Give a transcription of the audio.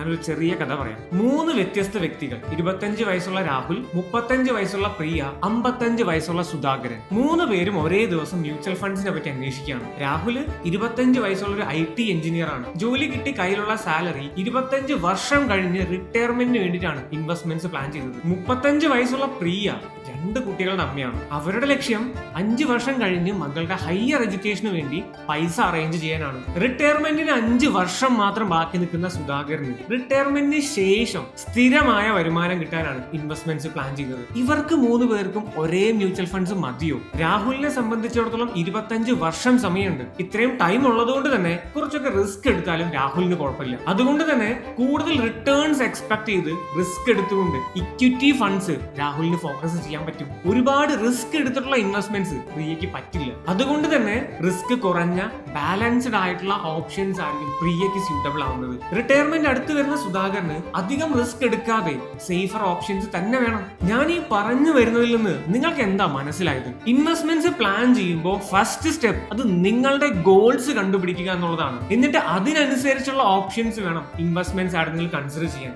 ഞാനൊരു ചെറിയ കഥ പറയാം. 3 വ്യത്യസ്ത വ്യക്തികൾ, 25 വയസ്സുള്ള രാഹുൽ, 35 വയസ്സുള്ള പ്രിയ, 55 വയസ്സുള്ള സുധാകരൻ. 3 പേരും ഒരേ ദിവസം മ്യൂച്വൽ ഫണ്ട്സിനെ പറ്റി അന്വേഷിക്കുകയാണ്. രാഹുൽ 25 വയസ്സുള്ള ഒരു IT എഞ്ചിനീയർ ആണ്. ജോലി കിട്ടി കയ്യിലുള്ള സാലറി 25 വർഷം കഴിഞ്ഞ് റിട്ടയർമെന്റിന് വേണ്ടിയിട്ടാണ് ഇൻവെസ്റ്റ്മെന്റ്സ് പ്ലാൻ ചെയ്തത്. 35 വയസ്സുള്ള പ്രിയ 2 കുട്ടികളുടെ അമ്മയാണ്. അവരുടെ ലക്ഷ്യം 5 വർഷം കഴിഞ്ഞ് മകളുടെ ഹയർ എഡ്യൂക്കേഷന് വേണ്ടി പൈസ അറേഞ്ച് ചെയ്യാനാണ്. റിട്ടയർമെന്റിന് 5 വർഷം മാത്രം ബാക്കി നിൽക്കുന്ന സുധാകരന് റിട്ടയർമെന്റിന് ശേഷം സ്ഥിരമായ വരുമാനം കിട്ടാനാണ് ഇൻവെസ്റ്റ്മെന്റ്സ് പ്ലാൻ ചെയ്തത്. ഇവർക്ക് 3 പേർക്കും ഒരേ മ്യൂച്വൽ ഫണ്ട്സ് മതിയോ? രാഹുലിനെ സംബന്ധിച്ചിടത്തോളം 25 വർഷം സമയമുണ്ട്. ഇത്രയും ടൈം ഉള്ളതുകൊണ്ട് തന്നെ കുറച്ചൊക്കെ റിസ്ക് എടുത്താലും രാഹുലിന് കുഴപ്പമില്ല. അതുകൊണ്ട് തന്നെ കൂടുതൽ റിട്ടേൺസ് എക്സ്പെക്ട് ചെയ്ത് റിസ്ക് എടുത്തുകൊണ്ട് ഇക്വിറ്റി ഫണ്ട്സ് രാഹുലിന് ഫോക്കസ് ചെയ്യാൻ പറ്റും. ഒരുപാട് റിസ്ക് എടുത്തിട്ടുള്ള ഇൻവെസ്റ്റ്മെന്റ്സ് പ്രിയയ്ക്ക് പറ്റില്ല. അതുകൊണ്ട് തന്നെ റിസ്ക് കുറഞ്ഞ ബാലൻസ്ഡ് ആയിട്ടുള്ള ഓപ്ഷൻസ് ആയിരിക്കും പ്രിയയ്ക്ക് സ്യൂട്ടബിൾ ആവുന്നത്. റിട്ടയർമെന്റ് അടുത്ത് വരുന്ന സുധാകരന് അധികം റിസ്ക് എടുക്കാതെ സേഫർ ഓപ്ഷൻസ് തന്നെ വേണം. ഞാൻ ഈ പറഞ്ഞു വരുന്നതിൽ നിന്ന് നിങ്ങൾക്ക് എന്താ മനസ്സിലായത്? ഇൻവെസ്റ്റ്മെന്റ്സ് പ്ലാൻ ചെയ്യുമ്പോൾ ഫസ്റ്റ് സ്റ്റെപ്പ് അത് നിങ്ങളുടെ ഗോൾസ് കണ്ടുപിടിക്കുക എന്നുള്ളതാണ്. എന്നിട്ട് അതിനനുസരിച്ചുള്ള ഓപ്ഷൻസ് വേണം ഇൻവെസ്റ്റ്മെന്റ്സ് ആണെങ്കിൽ കൺസിഡർ ചെയ്യാൻ.